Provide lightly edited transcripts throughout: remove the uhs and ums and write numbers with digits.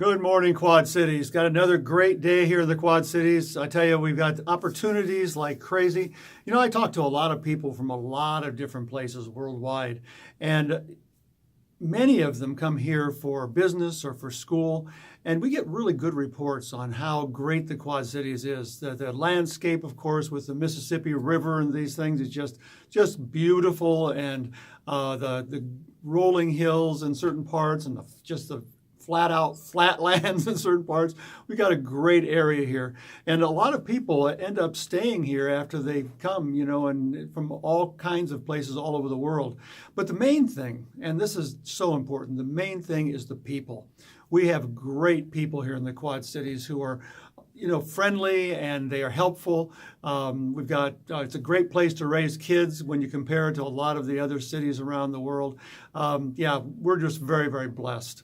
Good morning, Quad Cities. Got another great day here in the Quad Cities. I tell you, we've got opportunities like crazy. You know, I talk to a lot of people from a lot of different places worldwide, and many of them come here for business or for school, and we get really good reports on how great the Quad Cities is. The landscape, of course, with the Mississippi River and these things is just beautiful, and the rolling hills in certain parts, and just the flat lands in certain parts. We got a great area here, and a lot of people end up staying here after they come, you know, and from all kinds of places all over the world. But the main thing, and this is so important, the main thing is the people. We have great people here in the Quad Cities who are, you know, friendly, and they are helpful. We've got, it's a great place to raise kids when you compare it to a lot of the other cities around the world. Yeah, we're just very, very blessed.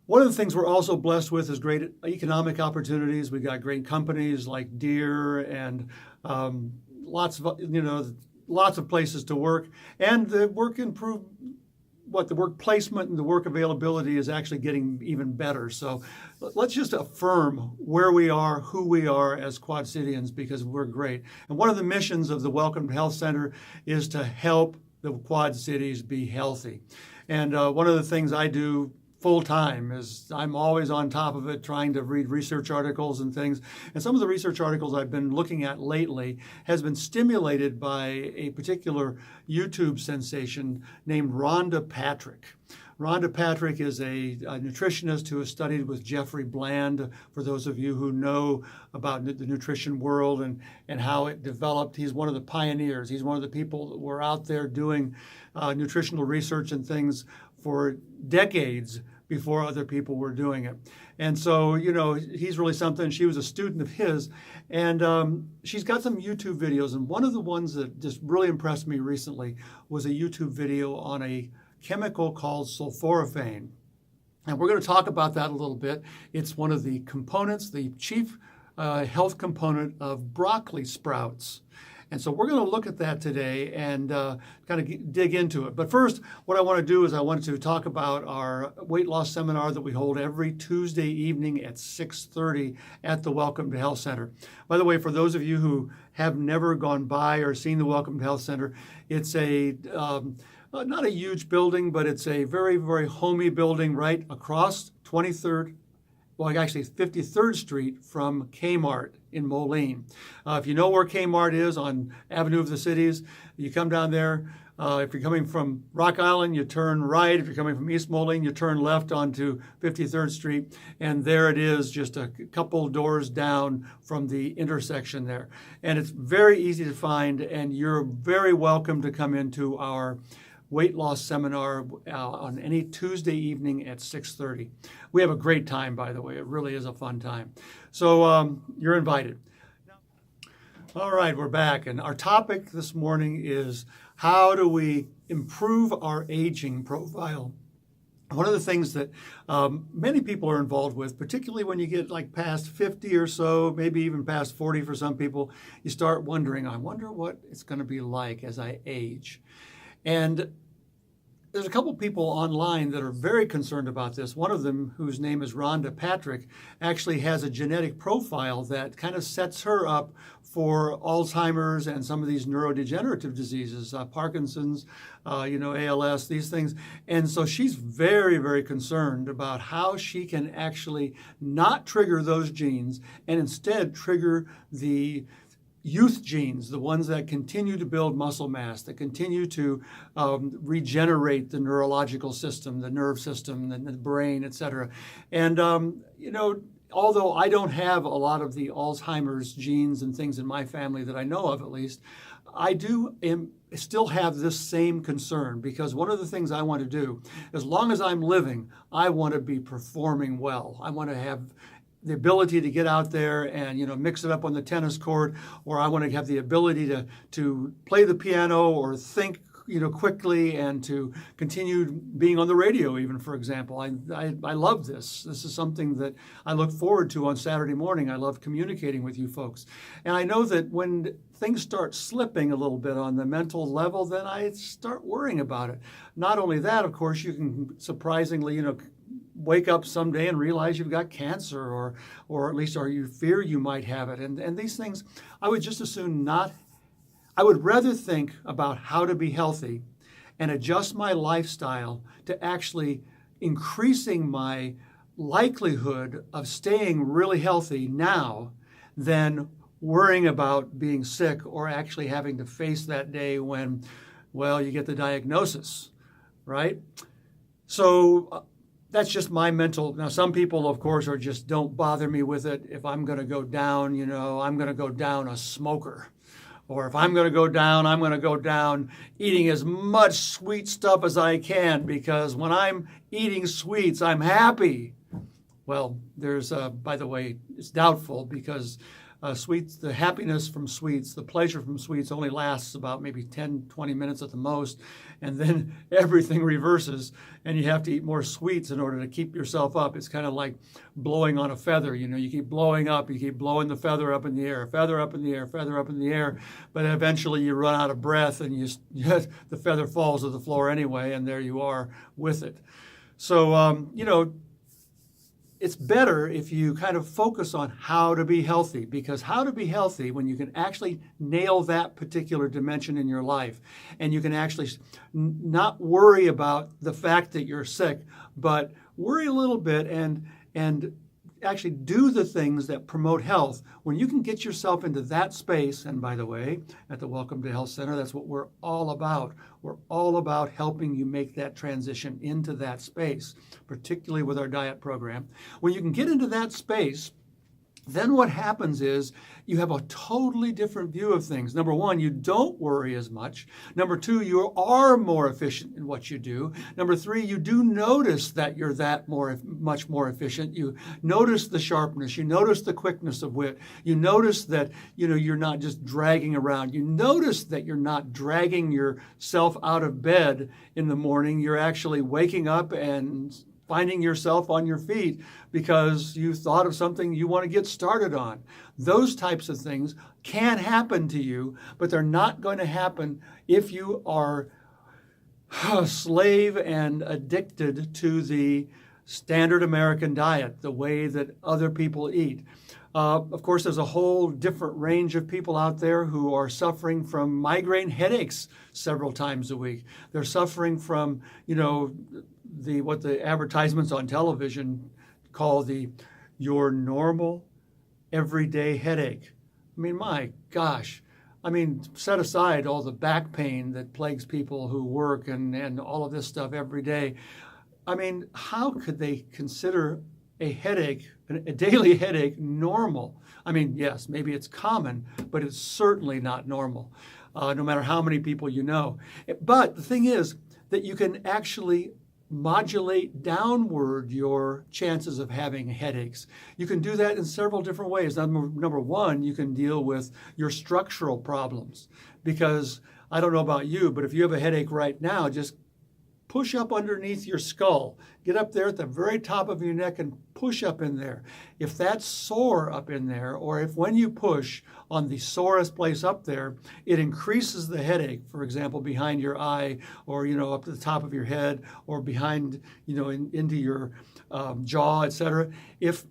One of the things we're also blessed with is great economic opportunities. We've got great companies like Deere and lots of places to work, and the work the work placement and the work availability is actually getting even better. So let's just affirm where we are, who we are as Quad Cityans, because we're great. And one of the missions of the Welcome to Health Center is to help the Quad Cities be healthy. And one of the things I do full time is I'm always on top of it, trying to read research articles and things. And some of the research articles I've been looking at lately has been stimulated by a particular YouTube sensation named Rhonda Patrick. Rhonda Patrick is a nutritionist who has studied with Jeffrey Bland. For those of you who know about the nutrition world and how it developed, he's one of the pioneers. He's one of the people that were out there doing nutritional research and things for decades before other people were doing it. And so, you know, he's really something. She was a student of his, and she's got some YouTube videos. And one of the ones that just really impressed me recently was a YouTube video on a chemical called sulforaphane. And we're going to talk about that a little bit. It's one of the components, the chief health component of broccoli sprouts. And so we're going to look at that today and kind of dig into it. But first, what I want to do is I want to talk about our weight loss seminar that we hold every Tuesday evening at 6:30 at the Welcome to Health Center. By the way, for those of you who have never gone by or seen the Welcome to Health Center, it's a not a huge building, but it's a very, very homey building right across 23rd, well, actually 53rd Street from Kmart in Moline. If you know where Kmart is on Avenue of the Cities, you come down there. If you're coming from Rock Island, you turn right. If you're coming from East Moline, you turn left onto 53rd Street. And there it is, just a couple doors down from the intersection there. And it's very easy to find, and you're very welcome to come into our weight loss seminar on any Tuesday evening at 6:30. We have a great time, by the way. It really is a fun time. So you're invited. All right, we're back. And our topic this morning is how do we improve our aging profile? One of the things that many people are involved with, particularly when you get like past 50 or so, maybe even past 40 for some people, you start wondering, I wonder what it's going to be like as I age. And there's a couple people online that are very concerned about this. One of them, whose name is Rhonda Patrick, actually has a genetic profile that kind of sets her up for Alzheimer's and some of these neurodegenerative diseases, Parkinson's, ALS, these things. And so she's very, very concerned about how she can actually not trigger those genes and instead trigger the youth genes, the ones that continue to build muscle mass, that continue to regenerate the neurological system, the nerve system, the brain, et cetera. And, although I don't have a lot of the Alzheimer's genes and things in my family that I know of, at least, I still have this same concern, because one of the things I want to do, as long as I'm living, I want to be performing well. I want to have the ability to get out there and, mix it up on the tennis court, or I want to have the ability to play the piano or think, quickly, and to continue being on the radio, even, for example. I love this. This is something that I look forward to on Saturday morning. I love communicating with you folks. And I know that when things start slipping a little bit on the mental level, then I start worrying about it. Not only that, of course, you can surprisingly, wake up someday and realize you've got cancer, or at least, or you fear you might have it. And these things, I would just as soon not. I would rather think about how to be healthy and adjust my lifestyle to actually increasing my likelihood of staying really healthy now than worrying about being sick or actually having to face that day when, well, you get the diagnosis, right? So that's just my mental. Now, some people, of course, are just don't bother me with it. If I'm going to go down, I'm going to go down a smoker. Or if I'm going to go down, I'm going to go down eating as much sweet stuff as I can, because when I'm eating sweets, I'm happy. Well, there's, by the way, it's doubtful, because sweets, the happiness from sweets, the pleasure from sweets only lasts about maybe 10, 20 minutes at the most, and then everything reverses, and you have to eat more sweets in order to keep yourself up. It's kind of like blowing on a feather. You keep blowing up, you keep blowing the feather up in the air, feather up in the air, feather up in the air, but eventually you run out of breath and the feather falls to the floor anyway, and there you are with it. So, it's better if you kind of focus on how to be healthy, because how to be healthy, when you can actually nail that particular dimension in your life, and you can actually not worry about the fact that you're sick, but worry a little bit and actually do the things that promote health. When you can get yourself into that space, and by the way, at the Welcome to Health Center, that's what we're all about. We're all about helping you make that transition into that space, particularly with our diet program. When you can get into that space, then what happens is you have a totally different view of things. Number one, you don't worry as much. Number two, you are more efficient in what you do. Number three, you do notice that you're much more efficient. You notice the sharpness. You notice the quickness of wit. You notice that, you're not just dragging around. You notice that you're not dragging yourself out of bed in the morning. You're actually waking up and finding yourself on your feet because you thought of something you want to get started on. Those types of things can happen to you, but they're not going to happen if you are a slave and addicted to the standard American diet, the way that other people eat. Of course, there's a whole different range of people out there who are suffering from migraine headaches several times a week. They're suffering from, what the advertisements on television call your normal everyday headache. I mean, my gosh. Set aside all the back pain that plagues people who work and all of this stuff every day. How could they consider a headache, a daily headache, normal? Yes, maybe it's common, but it's certainly not normal, no matter how many people you know. But the thing is that you can actually modulate downward your chances of having headaches. You can do that in several different ways. Number one, you can deal with your structural problems, because I don't know about you, but if you have a headache right now, just push up underneath your skull. Get up there at the very top of your neck and push up in there. If that's sore up in there, or if when you push on the sorest place up there, it increases the headache, for example, behind your eye, or, up to the top of your head, or behind, into your jaw, etc. If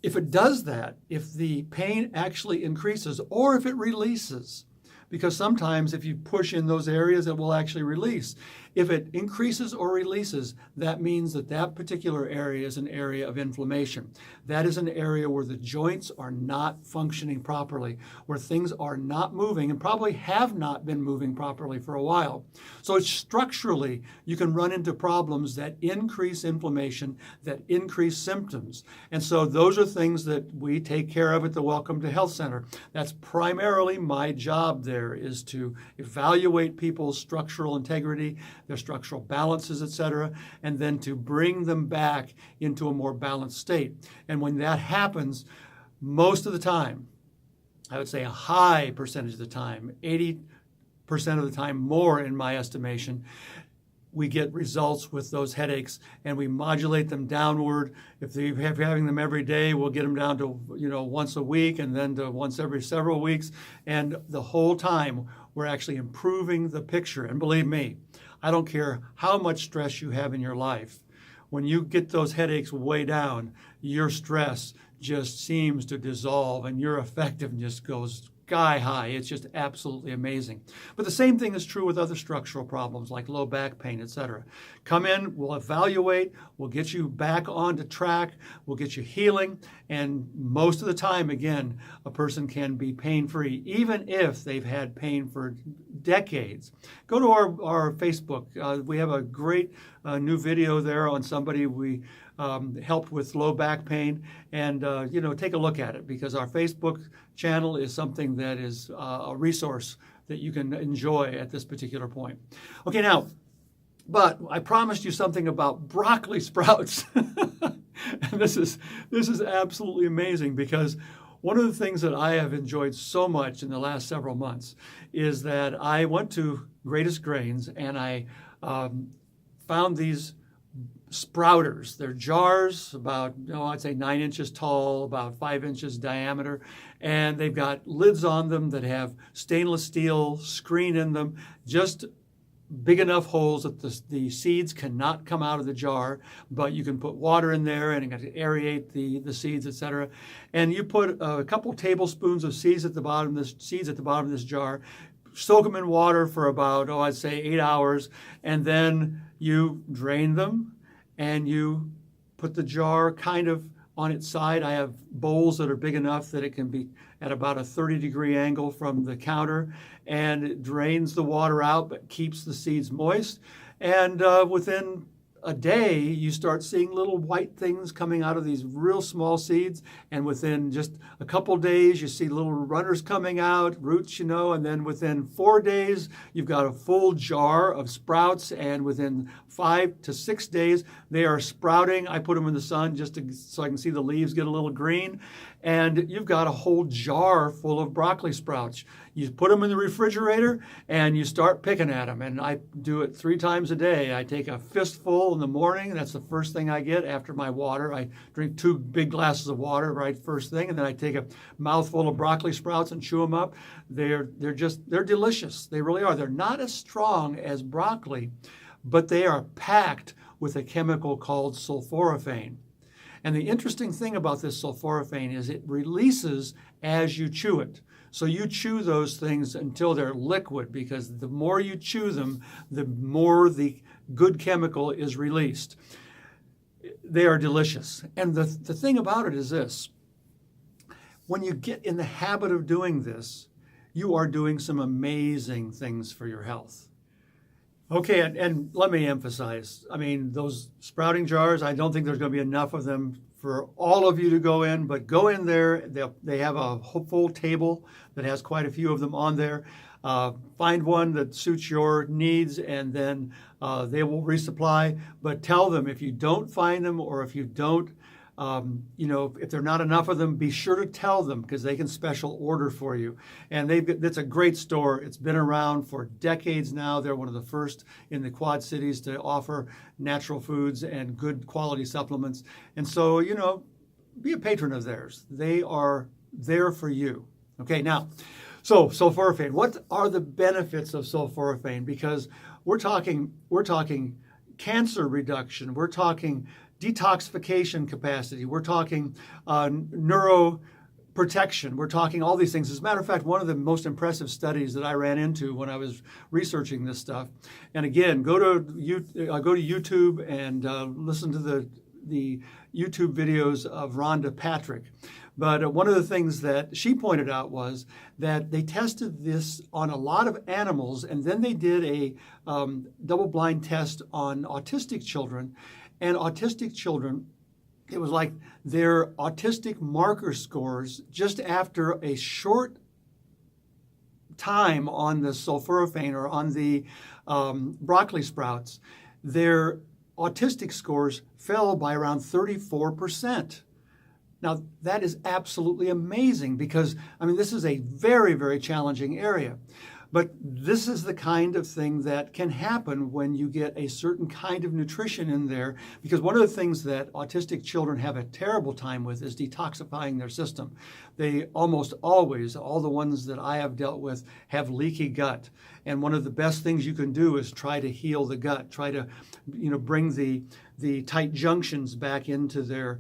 it does that, if the pain actually increases, or if it releases, because sometimes if you push in those areas, it will actually release. If it increases or releases, that means that particular area is an area of inflammation. That is an area where the joints are not functioning properly, where things are not moving and probably have not been moving properly for a while. So structurally, you can run into problems that increase inflammation, that increase symptoms. And so those are things that we take care of at the Welcome to Health Center. That's primarily my job there, is to evaluate people's structural integrity, their structural balances, etc., and then to bring them back into a more balanced state. And when that happens, most of the time, I would say a high percentage of the time, 80% of the time more in my estimation, we get results with those headaches, and we modulate them downward. If they're having them every day, we'll get them down to once a week, and then to once every several weeks. And the whole time, we're actually improving the picture. And believe me, I don't care how much stress you have in your life. when you get those headaches way down, your stress just seems to dissolve and your effectiveness goes sky high. It's just absolutely amazing. But the same thing is true with other structural problems like low back pain, etc. Come in, we'll evaluate, we'll get you back onto track, we'll get you healing, and most of the time, again, a person can be pain-free, even if they've had pain for decades. Go to our Facebook. We have a great new video there on somebody we helped with low back pain, and take a look at it, because our Facebook channel is something that is a resource that you can enjoy at this particular point. Okay, now, but I promised you something about broccoli sprouts. And this is absolutely amazing, because one of the things that I have enjoyed so much in the last several months is that I went to Greatest Grains and I found these sprouters. They're jars about, I'd say 9 inches tall, about 5 inches diameter, and they've got lids on them that have stainless steel screen in them, just big enough holes that the seeds cannot come out of the jar, but you can put water in there and it can aerate the seeds, etc. And you put a couple tablespoons of seeds at the bottom of this jar, soak them in water for about, I'd say 8 hours, and then you drain them and you put the jar kind of on its side. I have bowls that are big enough that it can be at about a 30-degree angle from the counter, and it drains the water out but keeps the seeds moist. And within a day, you start seeing little white things coming out of these real small seeds, and within just a couple days, you see little runners coming out, roots, and then within 4 days, you've got a full jar of sprouts, and within 5 to 6 days, they are sprouting. I put them in the sun so I can see the leaves get a little green, and you've got a whole jar full of broccoli sprouts. You put them in the refrigerator and you start picking at them. And I do it 3 times a day. I take a fistful in the morning. That's the first thing I get after my water. I drink 2 big glasses of water right first thing, and then I take a mouthful of broccoli sprouts and chew them up. They're delicious. They really are. They're not as strong as broccoli, but they are packed with a chemical called sulforaphane. And the interesting thing about this sulforaphane is it releases as you chew it. So you chew those things until they're liquid, because the more you chew them, the more the good chemical is released. They are delicious. And the thing about it is this: when you get in the habit of doing this, you are doing some amazing things for your health. Okay, and let me emphasize, those sprouting jars, I don't think there's going to be enough of them for all of you to go in, but go in there. They have a full table that has quite a few of them on there. Find one that suits your needs, and then they will resupply. But tell them if you don't find them, or if you don't, if there are not enough of them, be sure to tell them, because they can special order for you. And it's a great store. It's been around for decades now. They're one of the first in the Quad Cities to offer natural foods and good quality supplements. And so, be a patron of theirs. They are there for you. Okay, now, so sulforaphane. What are the benefits of sulforaphane? Because we're talking cancer reduction. We're talking detoxification capacity. We're talking neuroprotection. We're talking all these things. As a matter of fact, one of the most impressive studies that I ran into when I was researching this stuff, and again, go to YouTube and listen to the YouTube videos of Rhonda Patrick. But one of the things that she pointed out was that they tested this on a lot of animals, and then they did a double-blind test on autistic children. And autistic children, it was like their autistic marker scores, just after a short time on the sulforaphane or on the broccoli sprouts, their autistic scores fell by around 34%. Now, that is absolutely amazing, because, this is a very, very challenging area. But this is the kind of thing that can happen when you get a certain kind of nutrition in there, because one of the things that autistic children have a terrible time with is detoxifying their system. They almost always, all the ones that I have dealt with, have leaky gut. And one of the best things you can do is try to heal the gut, try to, bring the tight junctions back into their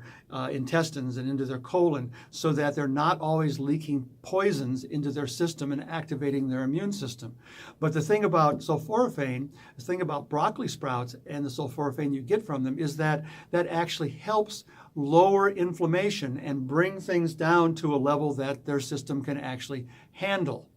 intestines and into their colon so that they're not always leaking poisons into their system and activating their immune system. But the thing about sulforaphane, the thing about broccoli sprouts and the sulforaphane you get from them is that actually helps lower inflammation and bring things down to a level that their system can actually handle.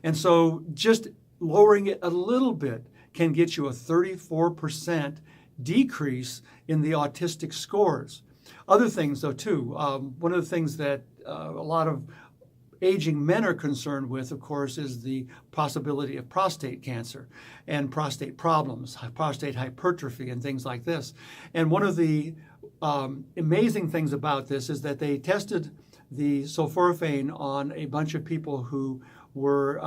And so just lowering it a little bit can get you a 34% decrease in the autistic scores. Other things, though, too. One of the things that a lot of aging men are concerned with, of course, is the possibility of prostate cancer and prostate problems, prostate hypertrophy, and things like this. And one of the amazing things about this is that they tested the sulforaphane on a bunch of people who were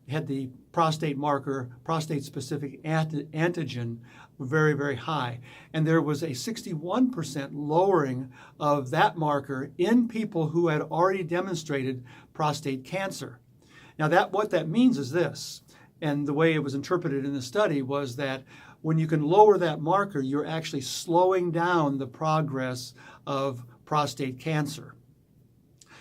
had the prostate marker, prostate-specific antigen, very, very high. And there was a 61% lowering of that marker in people who had already demonstrated prostate cancer. Now, what that means is this, and the way it was interpreted in the study was that when you can lower that marker, you're actually slowing down the progress of prostate cancer.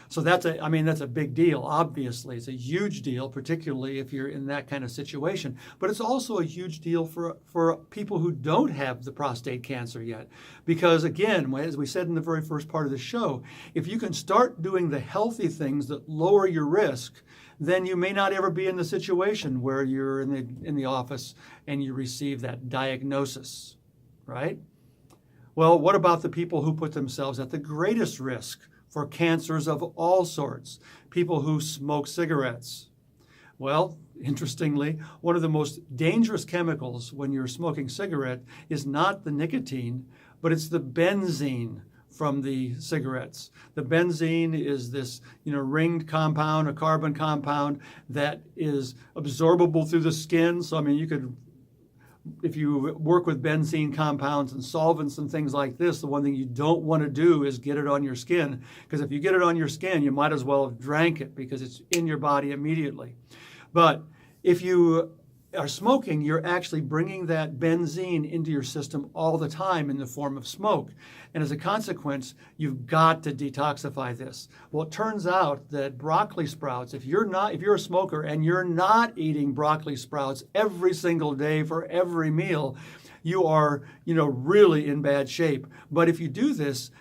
So that's a big deal, obviously. It's a huge deal, particularly if you're in that kind of situation. But it's also a huge deal for people who don't have the prostate cancer yet. Because again, as we said in the very first part of the show, if you can start doing the healthy things that lower your risk, then you may not ever be in the situation where you're in the office and you receive that diagnosis, right? Well, what about the people who put themselves at the greatest risk for cancers of all sorts? People who smoke cigarettes. Well, interestingly, one of the most dangerous chemicals when you're smoking cigarette is not the nicotine, but it's the benzene from the cigarettes. The benzene is this, ringed compound, a carbon compound that is absorbable through the skin. So, if you work with benzene compounds and solvents and things like this, the one thing you don't want to do is get it on your skin, because if you get it on your skin, you might as well have drank it because it's in your body immediately. But if you are smoking, you're actually bringing that benzene into your system all the time in the form of smoke. And as a consequence, you've got to detoxify this. Well, it turns out that broccoli sprouts, if you're a smoker and you're not eating broccoli sprouts every single day for every meal, you are, really in bad shape. But if you do this,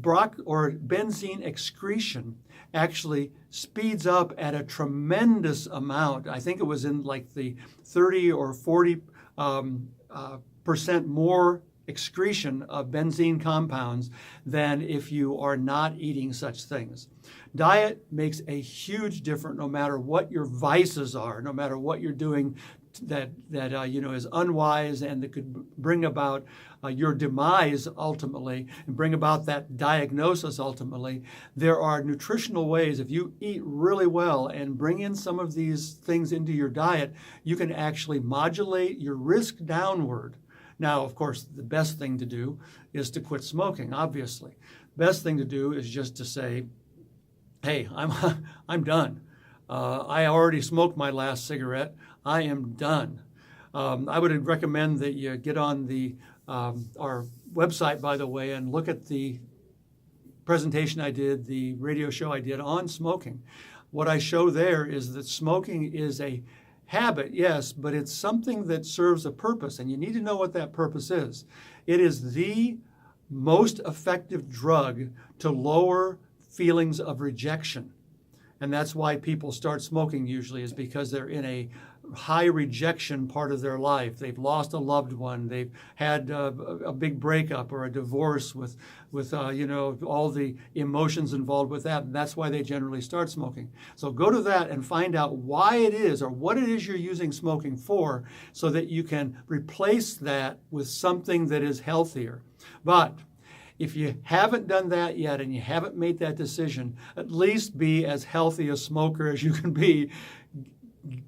benzene excretion actually speeds up at a tremendous amount. I think it was in like the 30 or 40% more excretion of benzene compounds than if you are not eating such things. Diet makes a huge difference no matter what your vices are, no matter what you're doing that is unwise and that could bring about your demise ultimately and bring about that diagnosis ultimately. There are nutritional ways. If you eat really well and bring in some of these things into your diet, you can actually modulate your risk downward. Now, of course, the best thing to do is to quit smoking, obviously. Best thing to do is just to say, hey, I'm done. I already smoked my last cigarette. I am done. I would recommend that you get on our website, by the way, and look at the presentation I did, the radio show I did on smoking. What I show there is that smoking is a habit, yes, but it's something that serves a purpose, and you need to know what that purpose is. It is the most effective drug to lower feelings of rejection. And that's why people start smoking usually, is because they're in a high rejection part of their life. They've lost a loved one. They've had a big breakup or a divorce with all the emotions involved with that. And that's why they generally start smoking. So go to that and find out why it is or what it is you're using smoking for so that you can replace that with something that is healthier. But if you haven't done that yet and you haven't made that decision, at least be as healthy a smoker as you can be.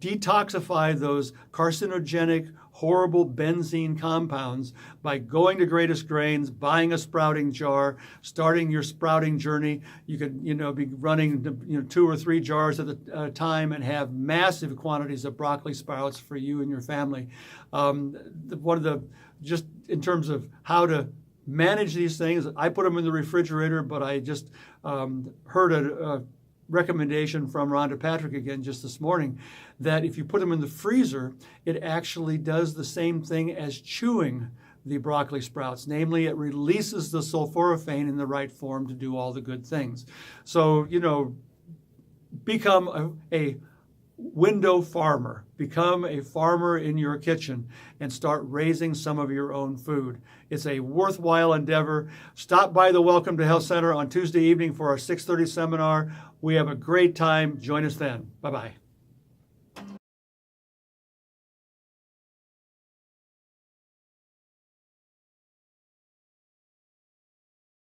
Detoxify those carcinogenic horrible benzene compounds by going to Greatest Grains, buying a sprouting jar, starting your sprouting journey. You could, be running 2 or 3 jars at a time and have massive quantities of broccoli sprouts for you and your family. Just in terms of how to manage these things, I put them in the refrigerator, but I just heard a recommendation from Rhonda Patrick again just this morning that if you put them in the freezer, it actually does the same thing as chewing the broccoli sprouts. Namely, it releases the sulforaphane in the right form to do all the good things. So, become a window farmer. Become a farmer in your kitchen and start raising some of your own food. It's a worthwhile endeavor. Stop by the Welcome to Health Center on Tuesday evening for our 6:30 seminar. We have a great time. Join us then. Bye-bye.